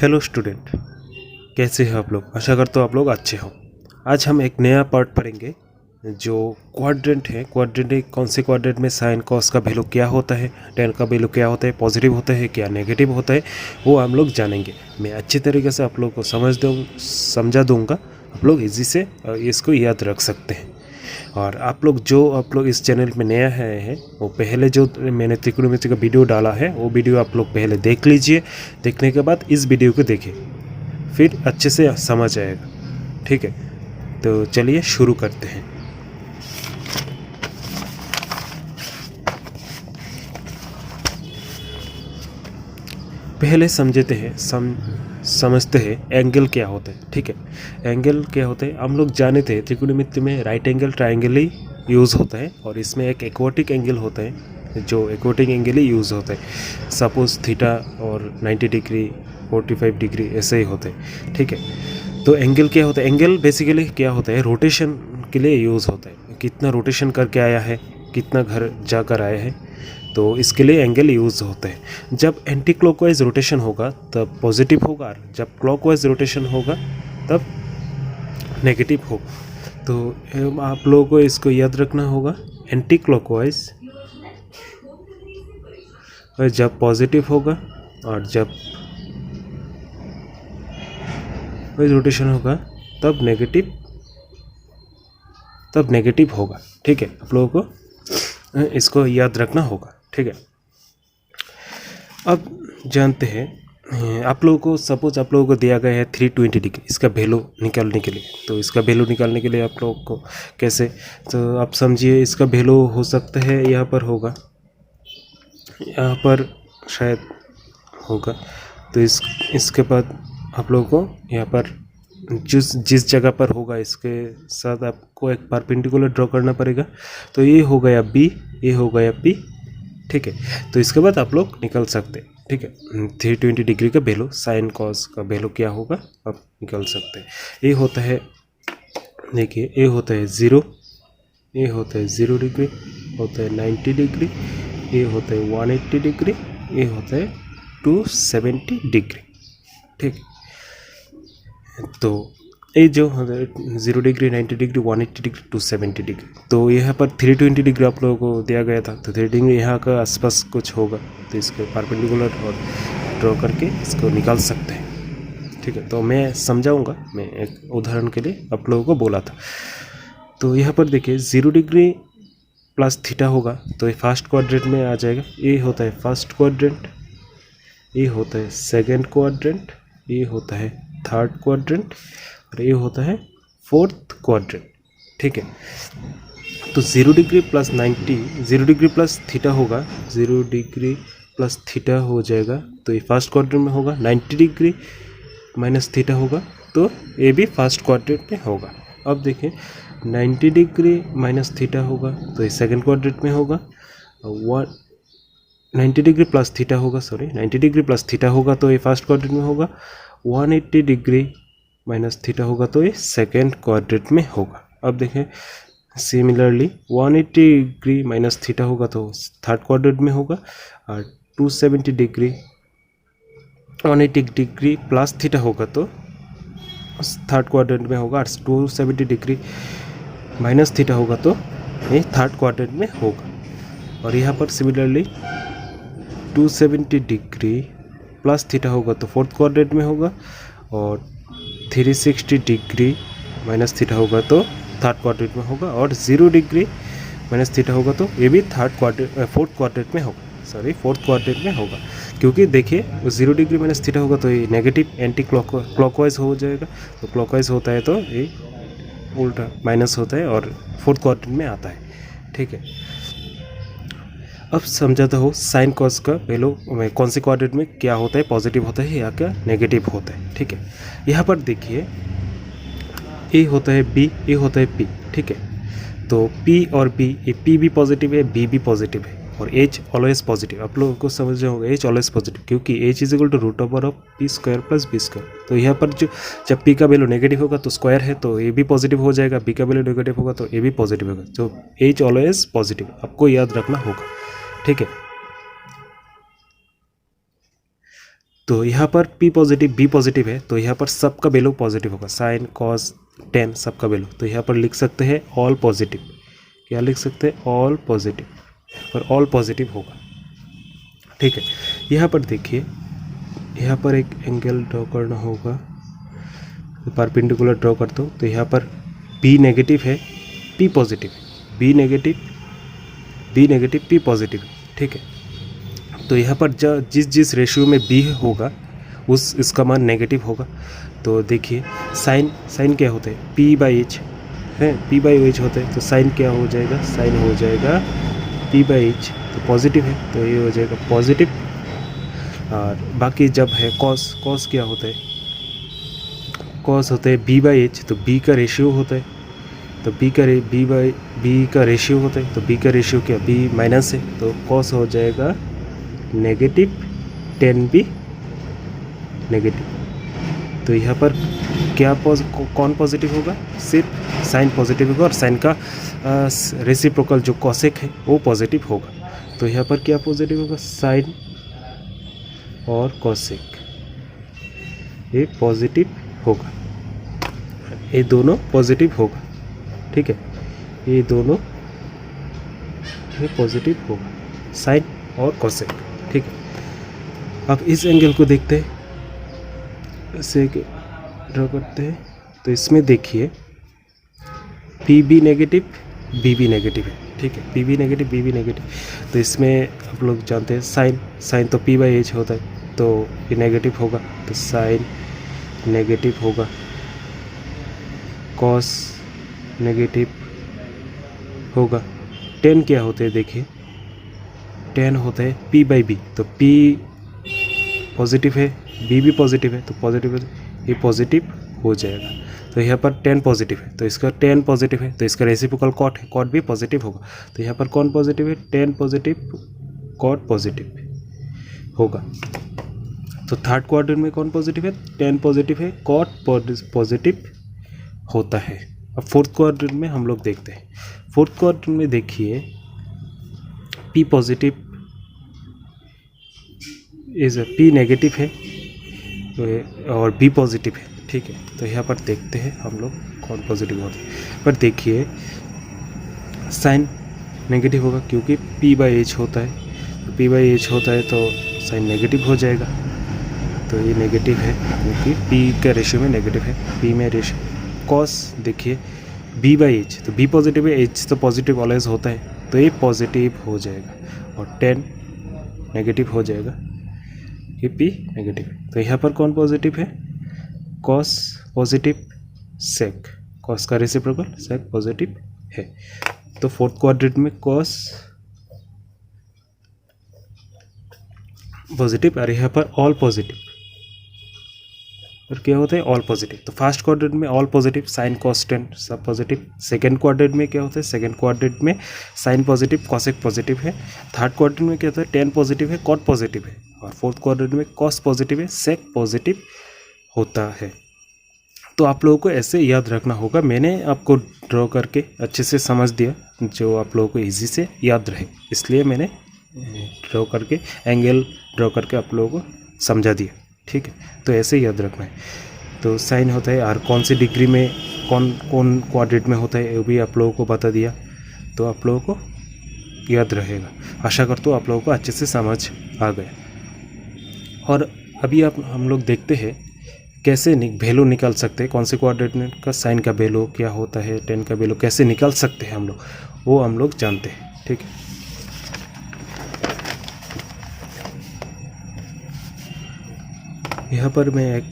Hello student, कैसे हैं आप लोग। आशा करता हूँ आप लोग अच्छे हो। आज हम एक नया पार्ट पढ़ेंगे जो क्वाड्रेंट है। क्वाड्रेंट कौन से क्वाड्रेंट में साइन कॉस का वैल्यू क्या होता है, टेन का वैल्यू क्या होता है, पॉजिटिव होता है क्या नेगेटिव होता है, वो हम लोग जानेंगे। मैं अच्छी तरीके से आप लोग को समझा दूंगा। आप लोग इजी से इसको याद रख सकते हैं। और आप लोग इस चैनल में नया है वो पहले जो मैंने त्रिकोणमिति का वीडियो डाला है वो वीडियो आप लोग पहले देख लीजिए। देखने के बाद इस वीडियो को देखिए, फिर अच्छे से समझ आएगा। ठीक है, तो चलिए शुरू करते हैं। पहले समझते हैं एंगल क्या होता है। ठीक है, एंगल क्या होता है हम लोग जाने थे। त्रिकोणमिति में राइट एंगल ट्रायंगल ही यूज़ होता है और इसमें एक एक्वाटिक एंगल होता है, जो एक्वाटिक एंगल ही यूज़ होता है। सपोज थीटा और 90 डिग्री 45 डिग्री ऐसे ही होते हैं। ठीक है, तो एंगल क्या होता है। एंगल बेसिकली क्या होता है, रोटेशन के लिए यूज़ होता है। कितना रोटेशन करके आया है, कितना घर जाकर आया है, तो इसके लिए एंगल यूज़ होता है। जब एंटी क्लॉकवाइज रोटेशन होगा तब पॉजिटिव होगा, जब क्लॉकवाइज रोटेशन होगा तब नेगेटिव होगा। तो आप लोगों को इसको याद रखना होगा। एंटी क्लॉकवाइज जब पॉजिटिव होगा और जब रोटेशन होगा तब नेगेटिव होगा। ठीक है, आप लोगों को इसको याद रखना होगा। ठीक है, अब जानते हैं आप लोगों को सपोज आप लोगों को दिया गया है 320 डिग्री इसका वैल्यू निकालने के लिए। तो इसका वैल्यू निकालने के लिए आप लोगों को कैसे, तो आप समझिए इसका वैल्यू हो सकता है यहाँ पर होगा, यहाँ पर शायद होगा। तो इसके बाद आप लोगों को यहाँ पर जिस जगह पर होगा इसके साथ आपको एक परपेंडिकुलर ड्रॉ करना पड़ेगा। तो ये हो गया बी, ये हो गया पी। ठीक है, तो इसके बाद आप लोग निकल सकते हैं। ठीक है, 320 डिग्री का वैल्यू, साइन कॉस का वैल्यू क्या होगा आप निकल सकते हैं। ये होता है, देखिए ये होता है 0, ये होता है 0 डिग्री, होता है 90 डिग्री, ये होता है 180 डिग्री, ये होता है 270 डिग्री। ठीक, तो ये जो 0 डिग्री 90 डिग्री 180 डिग्री 270 डिग्री, तो यहाँ पर 320 डिग्री आप लोगों को दिया गया था। तो 3 डिग्री यहाँ का आसपास कुछ होगा, तो इसके परपेंडिकुलर और ड्रॉ करके इसको निकाल सकते हैं। ठीक है, तो मैं समझाऊंगा। मैं एक उदाहरण के लिए आप लोगों को बोला था। तो यहाँ पर देखिए 0 डिग्री प्लस थीटा होगा तो ये फर्स्ट क्वाड्रेंट में आ जाएगा। ये होता है फर्स्ट क्वाड्रेंट, ये होता है सेकेंड क्वाड्रेंट, ये होता है थर्ड क्वाड्रेंट और ये होता है फोर्थ क्वाड्रेंट। ठीक है, तो 0 degree plus 90, 0 degree plus theta होगा, 0 डिग्री प्लस थीटा हो जाएगा तो ये फर्स्ट क्वाड्रेंट में होगा। 90 डिग्री माइनस थीटा होगा तो ये भी फर्स्ट क्वाड्रेंट में होगा। अब देखिए 90 डिग्री माइनस थीटा होगा तो ये सेकेंड क्वाड्रेंट में होगा। 90 डिग्री प्लस थीटा होगा, 90 डिग्री प्लस थीटा होगा तो ये फर्स्ट क्वाड्रेंट में होगा। 180 डिग्री माइनस थीटा होगा तो ये सेकेंड क्वाड्रेंट में होगा। अब देखें सिमिलरली 180 डिग्री माइनस थीटा होगा तो थर्ड क्वाड्रेंट में होगा, और 270 डिग्री 180 डिग्री प्लस थीटा होगा तो थर्ड क्वाड्रेंट में होगा, और 270 डिग्री माइनस थीटा होगा तो ये थर्ड क्वाड्रेंट में होगा। और यहाँ पर सिमिलरली 270 डिग्री प्लस थीटा होगा तो फोर्थ क्वाड्रेंट में होगा, और 360 डिग्री माइनस थीटा होगा तो थर्ड क्वाड्रेंट में होगा, और 0 डिग्री माइनस थीटा होगा तो ये भी फोर्थ क्वाड्रेंट में होगा, फोर्थ क्वाड्रेंट में होगा। क्योंकि देखिए 0 डिग्री माइनस थीटा होगा तो ये नेगेटिव एंटी क्लॉकवाइज हो जाएगा। तो क्लॉकवाइज होता है तो ये उल्टा माइनस होता है और फोर्थ क्वाड्रेंट में आता है। ठीक है, अब समझाता हूँ साइन कॉस का वैल्यू कौन से क्वाड्रेंट में क्या होता है, पॉजिटिव होता है या क्या नेगेटिव होता है। ठीक है, यहाँ पर देखिए ए होता है बी, ए होता है पी। ठीक है, तो पी और बी, ये पी भी पॉजिटिव है, बी भी पॉजिटिव है, और एच ऑलवेज पॉजिटिव। आप लोगों को समझ होगा एच ऑलवेज पॉजिटिव, क्योंकि H is equal to root over of P square plus B square. तो यहाँ पर जब पी का वैल्यू नेगेटिव होगा तो स्क्वायर है तो ए भी पॉजिटिव हो जाएगा, बी का वैल्यू नेगेटिव होगा तो ए भी पॉजिटिव होगा। तो एच ऑलवेज पॉजिटिव आपको याद रखना होगा। ठीक है, तो यहाँ पर P पॉजिटिव B पॉजिटिव है, तो यहाँ पर सबका वैल्यू पॉजिटिव होगा, साइन कॉस टेन सबका वैल्यू। तो यहाँ पर लिख सकते हैं ऑल पॉजिटिव, क्या लिख सकते हैं, ऑल पॉजिटिव, पर ऑल पॉजिटिव होगा, ठीक है। यहाँ पर देखिए, यहाँ पर एक एंगल ड्रॉ करना होगा, परपेंडिकुलर ड्रॉ करता हूँ। तो यहाँ पर B नेगेटिव है, P पॉजिटिव है, B नेगेटिव P पॉजिटिव है, ठीक है। तो यहाँ पर जिस रेशियो में B होगा इसका मान नेगेटिव होगा। तो देखिए साइन क्या होता है, P/H है, P/H होता है, तो साइन क्या हो जाएगा, साइन हो जाएगा P/H, तो पॉजिटिव है, तो ये हो जाएगा पॉजिटिव। और बाकी जब है कॉस क्या होता है, कॉस होता है B/H, तो B का रेशियो होता है, तो B का रेशियो होता है, तो B का रेशियो क्या, B माइनस है, तो कॉस हो जाएगा नेगेटिव 10B नेगेटिव। तो यहाँ पर क्या कौन पॉजिटिव होगा, सिर्फ साइन पॉजिटिव होगा, और साइन का रेसिप्रोकल जो कॉसेक है वो पॉजिटिव होगा। तो यहाँ पर क्या पॉजिटिव होगा, साइन और कॉसेक ये पॉजिटिव होगा, ये दोनों पॉजिटिव होगा, ठीक है, ये दोनों ये पॉजिटिव होगा, साइन और कॉसेक, ठीक है। अब इस एंगल को देखते हैं, इसे ड्रॉ करते हैं। तो इसमें देखिए PB नेगेटिव BB नेगेटिव है, ठीक है, PB नेगेटिव BB नेगेटिव। तो इसमें आप लोग जानते हैं साइन तो P/H होता है, तो ये नेगेटिव होगा, तो साइन नेगेटिव होगा, कॉस नेगेटिव होगा। टेन क्या होते हैं, देखिए टेन होता है P/B, तो P पॉजिटिव है, B भी पॉजिटिव है, तो पॉजिटिव है, ये पॉजिटिव हो जाएगा। तो यहाँ पर 10 पॉजिटिव है, तो इसका 10 पॉजिटिव है, तो इसका रेसिप्रोकल कॉट है, कॉट भी पॉजिटिव होगा। तो यहाँ पर कौन पॉजिटिव है, 10 पॉजिटिव, कॉट पॉजिटिव होगा। तो थर्ड क्वाड्रेंट में कौन पॉजिटिव है, 10 पॉजिटिव है, कॉट पॉजिटिव होता है। अब फोर्थ क्वाड्रेंट में हम लोग देखते हैं। फोर्थ क्वाड्रेंट में देखिए P पॉजिटिव P नेगेटिव है और B पॉजिटिव है, ठीक है। तो यहाँ पर देखते हैं हम लोग कौन पॉजिटिव होता है। पर देखिए साइन नेगेटिव होगा, क्योंकि P/H होता है, तो P/H होता है तो साइन नेगेटिव हो जाएगा, तो ये नेगेटिव है, क्योंकि P का रेशियो में नेगेटिव है, P में रेशियो। कॉस देखिए B/H, तो B पॉजिटिव है, H तो पॉजिटिव ऑलवेज होता है, तो ये पॉजिटिव हो जाएगा, और 10 नेगेटिव हो जाएगा, ये P नेगेटिव है। तो यहाँ पर कौन पॉजिटिव है, कॉस पॉजिटिव, सेक, कॉस का रेसिप्रोकल सेक पॉजिटिव है। तो फोर्थ क्वाड्रेंट में कॉस पॉजिटिव, और यहाँ पर ऑल पॉजिटिव, और क्या होता है, ऑल पॉजिटिव। तो फर्स्ट क्वाड्रेंट में all positive, sine cos tan सब पॉजिटिव। सेकंड क्वाड्रेंट में क्या होता है, सेकंड क्वाड्रेंट में साइन पॉजिटिव, कॉसेक पॉजिटिव है। थर्ड क्वाड्रेंट में क्या होता है, 10 पॉजिटिव है, कॉट पॉजिटिव है, और फोर्थ क्वाड्रेंट में कॉस पॉजिटिव है, सेक पॉजिटिव होता है। तो आप लोगों को ऐसे याद रखना होगा। मैंने आपको ड्रॉ करके अच्छे से समझ दिया, जो आप लोगों को इजी से याद रहे, इसलिए मैंने ड्रॉ करके एंगल ड्रॉ करके आप लोगों को समझा दिया, ठीक है। तो ऐसे याद रखना है। तो साइन होता है, और कौन सी डिग्री में कौन क्वाड्रेंट में होता है, वो भी आप लोगों को बता दिया, तो आप लोगों को याद रहेगा। आशा करता हूँ आप लोगों को अच्छे से समझ आ गया। और अभी हम लोग देखते हैं कैसे वैल्यू निकाल सकते हैं, कौन से क्वाड्रेंट का साइन का वैल्यू क्या होता है, 10 का वैल्यू कैसे निकाल सकते हैं हम लोग, वो हम लोग जानते हैं, ठीक है। यहाँ पर मैं एक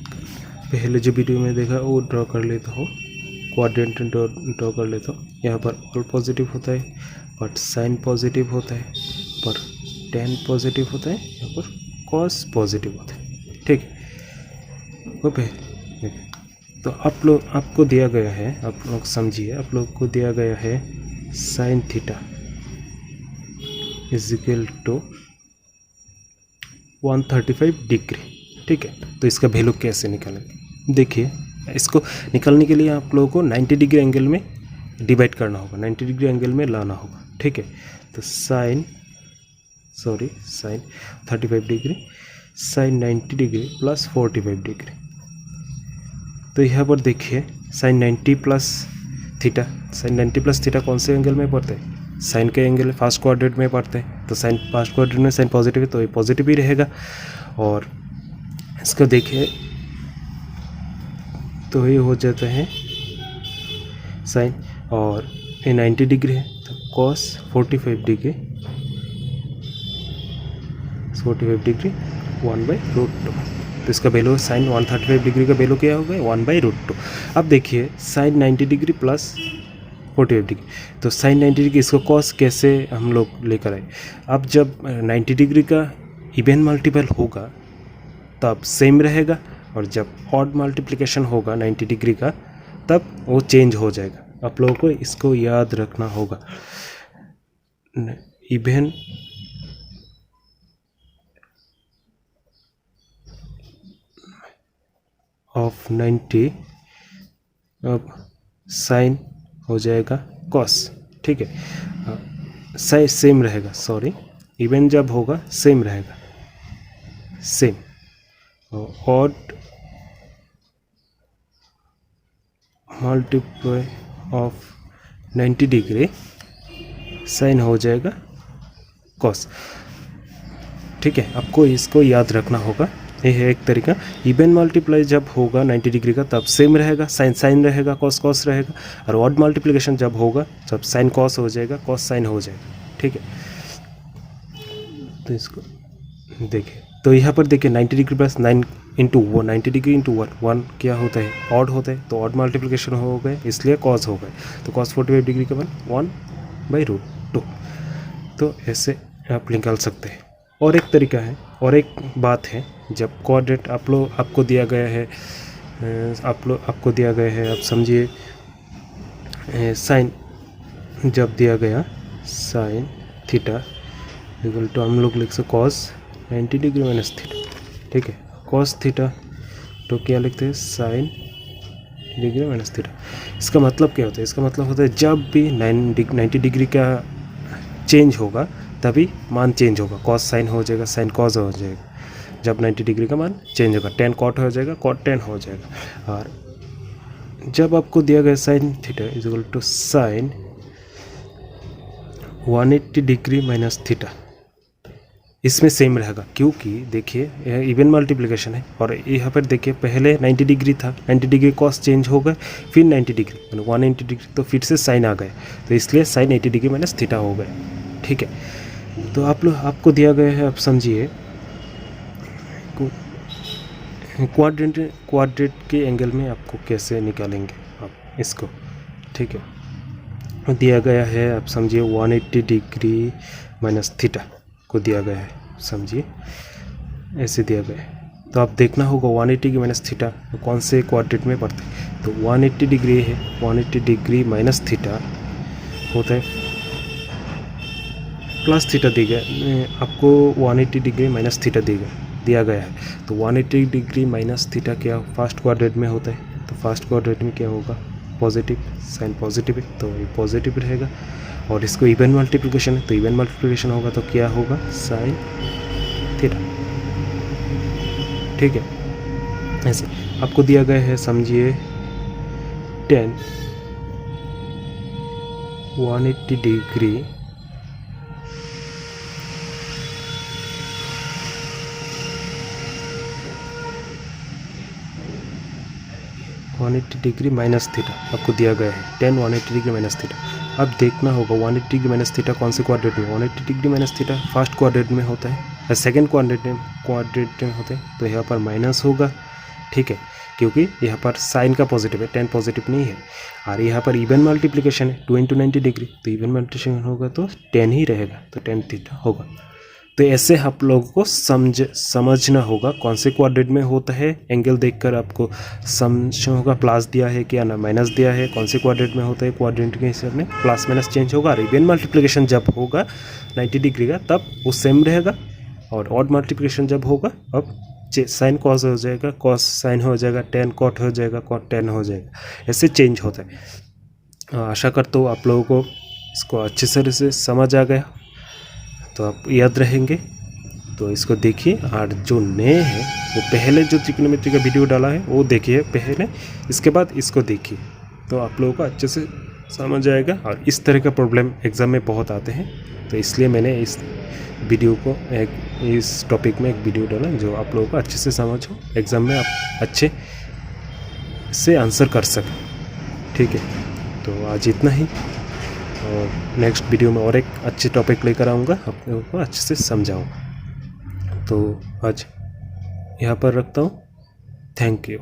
पहले जो वीडियो में देखा वो ड्रॉ कर लेता हूँ, क्वाड्रेंट ड्रॉ कर लेता हूँ। यहाँ पर ऑल पॉजिटिव होता है, बट साइन पॉजिटिव होता है, पर 10 पॉजिटिव होता है, यहाँ पर कॉस पॉजिटिव होता है, ठीक है। ओके, तो आपको दिया गया है, आप लोग समझिए, आप लोग को दिया गया है sine theta is equal to 135 degree, ठीक है। तो इसका वैल्यू कैसे निकालेंगे, देखिए इसको निकालने के लिए आप लोगों को 90 डिग्री एंगल में डिवाइड करना होगा, 90 डिग्री एंगल में लाना होगा, ठीक है। तो sine 35 degree sine 90 degree plus 45 degree. तो यहाँ पर देखिए sine 90 plus theta, sine 90 plus theta कौन से एंगल में पढ़ते हैं? साइन के एंगल फर्स्ट क्वाड्रेंट में पढ़ते हैं। तो साइन फर्स्ट क्वाड्रेंट में साइन पॉजिटिव है तो ये पॉजिटिव ही रहेगा। और इसको देखिए तो ये हो जाता है साइन, और ये 90 डिग्री है तो कॉस 45 डिग्री 1/√2। तो इसका वैल्यू साइन 135 डिग्री का वैल्यू क्या होगा? 1/√2। अब देखिए साइन 90 डिग्री प्लस 45 डिग्री, तो साइन 90 डिग्री इसको कॉस कैसे हम लोग लेकर आए? अब जब 90 डिग्री का इवन मल्टीपल होगा तब सेम रहेगा, और जब ऑड मल्टीप्लिकेशन होगा 90 डिग्री का तब वो चेंज हो जाएगा। आप लोगों को इसको याद रखना होगा। इवन ऑफ 90 अब साइन हो जाएगा कॉस, ठीक है। साइन सेम रहेगा, सॉरी, इवन जब होगा सेम रहेगा, same. Odd multiply of 90 degree sine हो जाएगा कॉस, ठीक है। आपको इसको याद रखना होगा, ये है एक तरीका। इवन मल्टीप्लाई जब होगा 90 डिग्री का तब सेम रहेगा, साइन साइन रहेगा, कॉस कॉस रहेगा। और ऑड मल्टीप्लिकेशन जब होगा जब साइन कॉस हो जाएगा, कॉस साइन हो जाएगा, ठीक है। तो इसको देखिए, तो यहाँ पर देखिए 90 degree plus 9 into 1, 90 degree into 1 क्या होता है? ऑड होता है, तो ऑड मल्टीप्लिकेशन हो गए इसलिए कॉस हो गए। तो कॉस 45 डिग्री का 1/√2। तो ऐसे आप निकाल सकते हैं। और एक तरीका है, और एक बात है, जब कोऑर्डिनेट आपको दिया गया है, आपको दिया गया है, आप समझिए साइन जब दिया गया साइन थीटा इक्वल टू हम लोग लिख सकते कॉस 90 डिग्री माइनस थीटा, ठीक है। कॉस थीटा तो क्या लिखते हैं? Sine degree minus theta. इसका मतलब क्या होता है? इसका मतलब होता है जब भी 90 डिग्री का चेंज होगा तभी मान चेंज होगा। कॉस साइन हो जाएगा, साइन कॉस हो जाएगा। जब 90 डिग्री का मान चेंज होगा, टेन कॉट हो जाएगा, कॉट टेन हो जाएगा। और जब आपको दिया गया sine theta is equal to sine 180 degree minus theta, इसमें सेम रहेगा, क्योंकि देखिए यह इवन मल्टीप्लिकेशन है। और यहाँ पर देखिए पहले 90 डिग्री था, 90 डिग्री कॉस चेंज हो गए, फिर 90 डिग्री मतलब 180 डिग्री, तो फिर से साइन आ गए, तो इसलिए साइन 80 डिग्री माइनस थीटा हो गए, ठीक है। तो आपको दिया गया है, आप समझिए क्वाड्रेंट के एंगल में आपको कैसे निकालेंगे आप इसको, ठीक है। दिया गया है, आप समझिए 180 डिग्री माइनस थीटा को दिया गया है, समझिए ऐसे दिया गया है। तो आप देखना होगा 180 डिग्री माइनस थीटा कौन से क्वाड्रेंट में पड़ता है। तो 180 डिग्री है, 180 डिग्री माइनस थीटा होता है प्लस थीटा दी गया आपको, 180 डिग्री माइनस थीटा दिया गया है। तो 180 डिग्री माइनस थीटा क्या फर्स्ट क्वाड्रेंट में होता है? तो फर्स्ट क्वाड्रेंट में क्या होगा? पॉजिटिव, साइन पॉजिटिव है तो ये पॉजिटिव रहेगा। और इसको इवन मल्टीप्लिकेशन है, तो इवन मल्टीप्लिकेशन होगा तो क्या होगा? साइन थीटा, ठीक है। ऐसे आपको दिया गया है, समझिए 180 डिग्री माइनस थीटा आपको दिया गया है, 180 डिग्री माइनस थीटा। अब देखना होगा 180 डिग्री माइनस थीटा कौन से क्वाड्रेंट में? 180 degree minus theta first quadrant में होता है या सेकेंड क्वाड्रेंट में होते हैं। तो यहाँ पर माइनस होगा, ठीक है, क्योंकि यहाँ पर साइन का पॉजिटिव है, 10 पॉजिटिव नहीं है। और यहाँ पर इवन मल्टीप्लिकेशन है 2 × 90 डिग्री, तो इवन मल्टीप्लिकेशन होगा तो 10 ही रहेगा, तो 10 थीटा होगा। तो ऐसे आप लोगों को समझना होगा कौन से क्वाड्रेंट में होता है। एंगल देखकर आपको समझना होगा प्लस दिया है क्या ना माइनस दिया है, कौन से क्वाड्रेंट में होता है। क्वाड्रेंट के हिसाब में प्लस माइनस चेंज होगा। और इवन मल्टीप्लिकेशन जब होगा 90 डिग्री का तब वो सेम रहेगा, और ऑड मल्टीप्लिकेशन जब होगा अब साइन कॉस हो जाएगा, कॉस साइन हो जाएगा, टेन कॉट हो जाएगा, कॉट टेन हो जाएगा, ऐसे चेंज होता है। आशा करता हूँ आप लोगों को इसको अच्छे तरह से समझ आ गया, तो आप याद रहेंगे। तो इसको देखिए, और जो नए हैं वो पहले जो ट्रिग्नोमेट्री का वीडियो डाला है वो देखिए पहले, इसके बाद इसको देखिए, तो आप लोगों को अच्छे से समझ आएगा। और इस तरह का प्रॉब्लम एग्ज़ाम में बहुत आते हैं, तो इसलिए मैंने इस वीडियो को इस टॉपिक में एक वीडियो डाला जो आप लोगों को अच्छे से समझ हो, एग्ज़ाम में आप अच्छे से आंसर कर सकें। ठीक है, तो आज इतना ही, और नेक्स्ट वीडियो में और एक अच्छे टॉपिक लेकर आऊँगा, आप लोगों को अच्छे से समझाऊँगा। तो आज यहाँ पर रखता हूँ। Thank you.